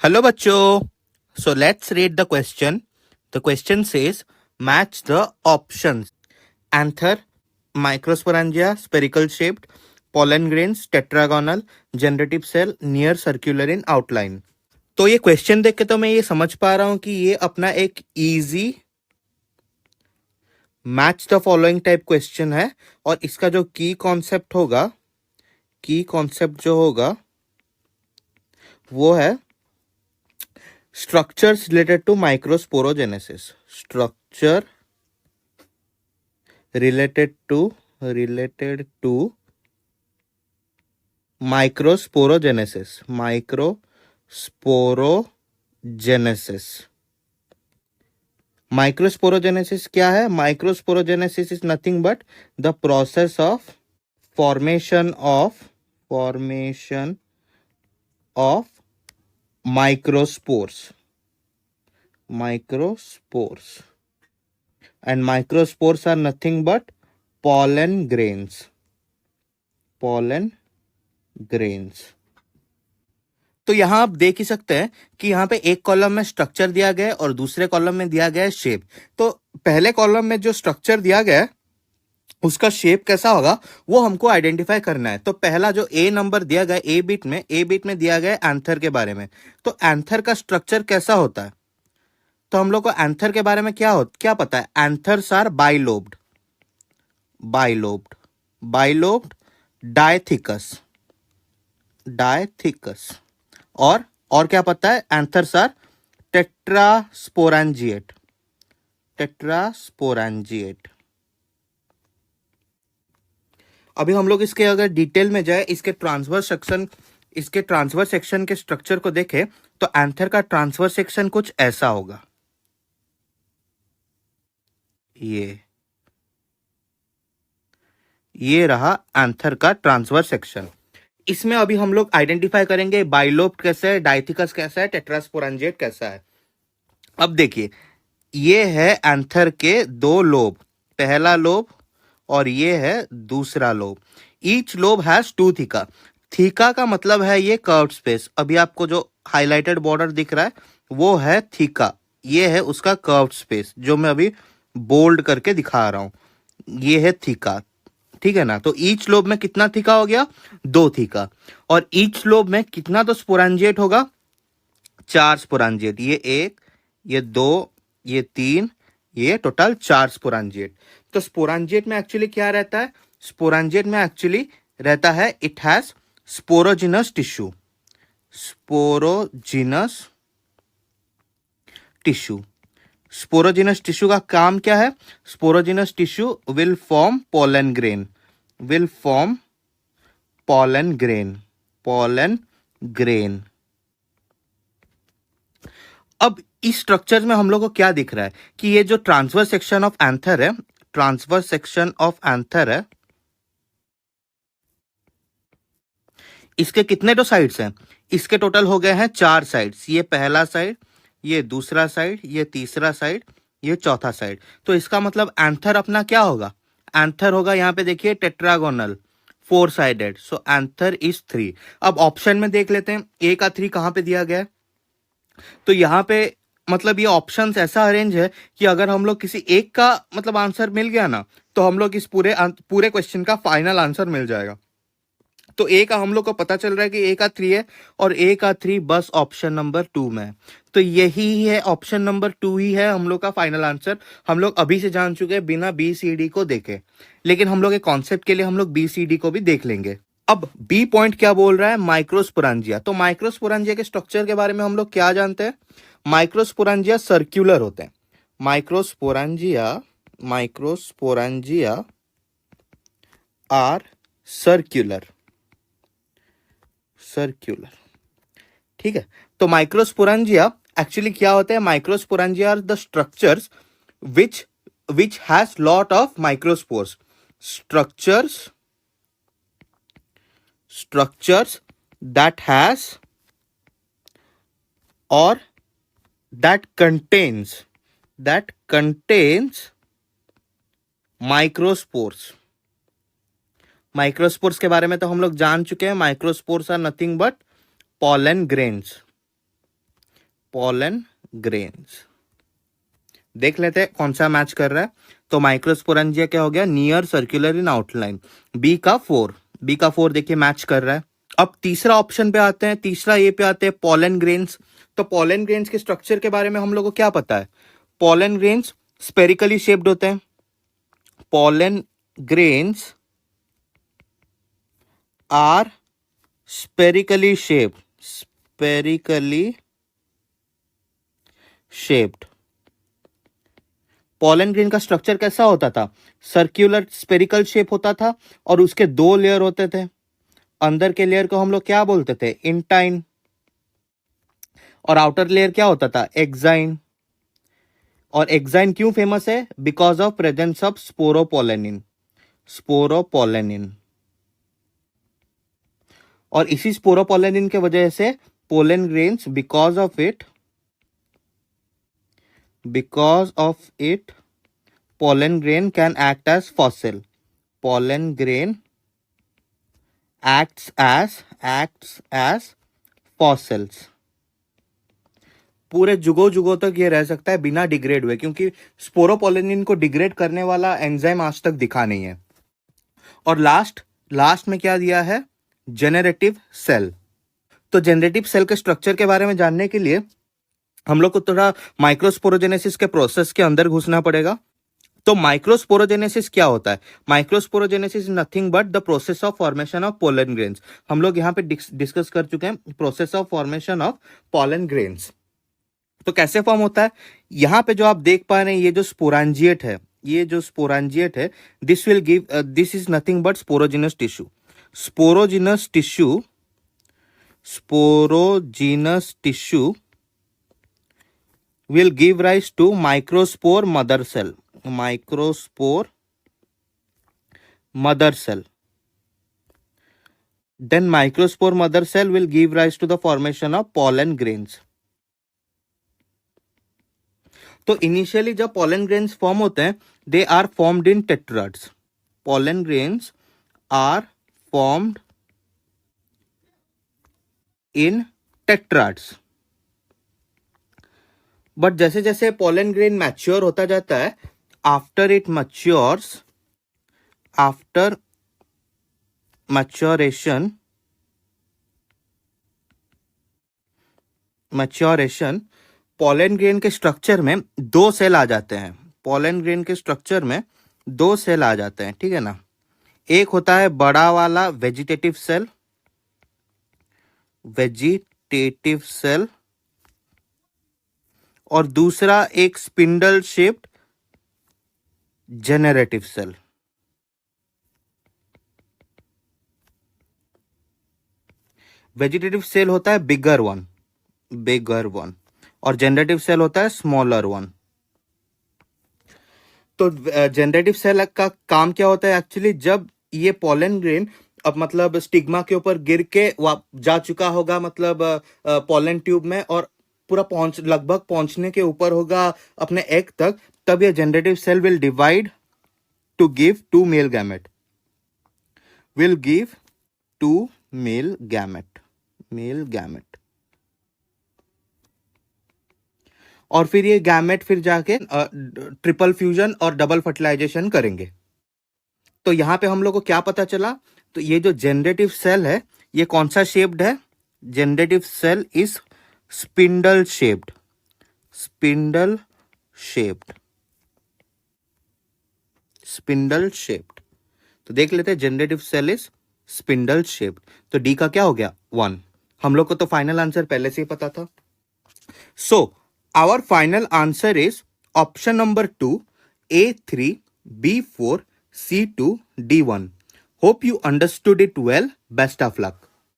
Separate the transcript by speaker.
Speaker 1: Hello, bachcho. So let's read the question. The question says, match the options. Anther, microsporangia, spherical shaped, pollen grains, tetragonal, generative cell, near circular in outline. तो ये question देख के तो मैं ये समझ पा रहा हूं कि ये अपना एक easy match the following type question है, और इसका जो की कॉन्सेप्ट जो होगा वो है structures related to microsporogenesis. Structure related to microsporogenesis. Microsporogenesis क्या है? Microsporogenesis is nothing but the process of formation of microspores. And microspores are nothing but pollen grains. तो यहां आप देख ही सकते हैं कि यहां पे एक कॉलम में स्ट्रक्चर दिया गया है और दूसरे कॉलम में दिया गया है शेप। तो पहले कॉलम में जो स्ट्रक्चर दिया गया है उसका शेप कैसा होगा वो हमको आइडेंटिफाई करना है। तो पहला जो ए नंबर दिया गया ए बिट में दिया गया है एंथर के बारे में। तो एंथर का स्ट्रक्चर कैसा होता है? तो हम लोग को एंथर के बारे में क्या पता है? Anthers are bilobed, dithecous. और क्या पता है? Anthers are tetrasporangiate. अभी हम लोग इसके अगर डिटेल में जाए, इसके ट्रांसवर्स सेक्शन के स्ट्रक्चर को देखें तो एंथर का ट्रांसवर्स सेक्शन कुछ ऐसा होगा। ये रहा एंथर का ट्रांसवर्स सेक्शन। इसमें अभी हम लोग आइडेंटिफाई करेंगे बाइलोब्ड कैसा है, डायथिकस कैसा है, टेट्रास्पोरेंजिएट कैसा है। अब देखिए, ये है एंथर के दो लोब, पहला लोब और ये है दूसरा lobe. Each lobe has two theca. Theca का मतलब है ये कर्व्ड स्पेस। अभी आपको जो हाईलाइटेड बॉर्डर दिख रहा है वो है थीका, ये है उसका कर्व्ड स्पेस जो मैं अभी बोल्ड करके दिखा रहा हूं, ये है थीका। ठीक है ना? तो ईच लोब में कितना थीका हो गया? 2 थीका। और ईच लोब में कितना तो स्पोरेंजिएट होगा? 4 स्पोरेंजिएट। ये 1, ये 2, ये 3, ये टोटल 4 स्पोरेंजिएट। तो स्पोरेंजिएट में एक्चुअली क्या रहता है? स्पोरेंजिएट में एक्चुअली रहता है इट हैज स्पोरोजिनस टिश्यू का काम क्या है? Sporogenous tissue will form pollen grain। अब इस स्ट्रक्चर में हम लोग को क्या दिख रहा है कि ये जो ट्रांसवर्स सेक्शन ऑफ एंथर है, इसके कितने तो साइड्स हैं? इसके टोटल हो गए हैं 4 साइड्स। ये पहला साइड, ये दूसरा साइड, ये तीसरा साइड, ये चौथा साइड। तो इसका मतलब एंथर अपना क्या होगा? एंथर होगा, यहाँ पे देखिए, tetragonal 4 sided. So anther is 3। अब ऑप्शन में देख लेते हैं ए का 3 कहां पे दिया गया है। तो यहाँ पे मतलब ये ऑप्शंस ऐसा अरेंज है कि अगर हम लोग किसी एक का मतलब आंसर मिल गया ना, तो हम लोग इस पूरे क्वेश्चन का फाइनल आंसर मिल जाएगा। तो ए का हम लोग को पता चल रहा है कि ए का 3 है और ए का 3 बस ऑप्शन नंबर 2 में है। तो यही है, ऑप्शन नंबर 2 ही है हम लोग का फाइनल आंसर। हम लोग अभी से जान चुके हैं बिना BCD को देखे, लेकिन हम लोग एक कॉन्सेप्ट के लिए हम लोग BCD को भी देख लेंगे। अब बी पॉइंट क्या बोल रहा है? माइक्रोस्पोरेंजिया। तो माइक्रोस्पोरेंजिया के स्ट्रक्चर के बारे में हम लोग क्या जानते हैं? माइक्रोस्पोरेंजिया सर्क्युलर होते हैं। Microsporangia are circular. ठीक है? तो माइक्रोस्पोरेंजिया एक्चुअली क्या होते हैं? Microsporangia are the structures which has lot of microspores. Structures that has or that contains microspores. Microspores के बारे में तो हम लोग जान चुके हैं। Microspores are nothing but pollen grains। pollen grains। देख लेते हैं कौन सा मैच कर रहा है। तो माइक्रोस्पोरेंजिया क्या हो गया, near circular in outline. B का 4 देखिए मैच कर रहा है। अब तीसरा ऑप्शन पे आते हैं, तीसरा ए पे आते हैं, पोलन ग्रेन्स। तो पोलन ग्रेन्स के स्ट्रक्चर के बारे में हम लोग को क्या पता है, पोलन ग्रेन्स स्पेरिकली शेप्ड होते हैं। Pollen grains are spherically shaped. Pollen grain का स्ट्रक्चर कैसा होता था, सर्कुलर स्पेरिकल शेप होता था और उसके 2 लेयर होते थे। अंदर के लेयर को हम लोग क्या बोलते थे, इंटाइन, और आउटर लेयर क्या होता था, एक्साइन। और एक्साइन क्यों फेमस है, because of presence of sporopollenin. और इसी स्पोरोपोलेनिन के वजह से pollen grains, because of it pollen grain can act as fossil. Pollen grain acts as fossils। पूरे जुगों तक ये रह सकता है बिना डिग्रेड हुए, क्योंकि स्पोरोपोलेनिन को डिग्रेड करने वाला एंजाइम आज तक दिखा नहीं है। और लास्ट में क्या दिया है, जेनरेटिव सेल। तो जेनरेटिव सेल के स्ट्रक्चर के बारे में जानने के लिए हम लोग को थोड़ा माइक्रोस्पोरोजेनेसिस के प्रोसेस के अंदर घुसना पड़ेगा। तो माइक्रोस्पोरोजेनेसिस क्या होता है, microsporogenesis is nothing but the process of formation of pollen grains. हम लोग यहाँ पे डिस्कस कर चुके हैं process of formation of pollen grains. तो कैसे फॉर्म होता है, यहाँ पे जो आप देख पा रहे हैं, ये जो स्पोरांजिएट है, this is nothing but sporogenous tissue will give rise to microspore mother cell। Then microspore mother cell will give rise to the formation of pollen grains। तो इनिशियली जब pollen grains फॉर्म होते हैं, they are formed in tetrads। pollen grains are formed in tetrads। But जैसे जैसे pollen grain mature होता जाता है, after maturation pollen grain के स्ट्रक्चर में 2 सेल आ जाते हैं। ठीक है ना। एक होता है बड़ा वाला वेजिटेटिव सेल, और दूसरा एक spindle shaped generative cell. Vegetative cell होता है बिगर वन, और जेनरेटिव सेल होता है स्मॉलर वन। तो जेनरेटिव सेल का काम क्या होता है एक्चुअली, जब ये पोलन ग्रेन अब मतलब स्टिग्मा के ऊपर गिर के जा चुका होगा, मतलब पोलन ट्यूब में, और पूरा लगभग पहुंचने के ऊपर होगा अपने एग तक, तब ये generative cell will divide to give 2 male gamete. और फिर ये गैमेट फिर जाके ट्रिपल फ्यूजन और डबल फर्टिलाइजेशन करेंगे। तो यहां पे हम लोग को क्या पता चला, तो ये जो जेनरेटिव सेल है, ये कौन सा शेप्ड है, generative cell is spindle shaped. तो देख लेते हैं, generative cell is spindle shaped. तो डी का क्या हो गया, 1। हम लोग को तो फाइनल आंसर पहले से ही पता था। So our final answer is option number 2, A3, B4, C2, D1। Hope you understood it well. Best of luck.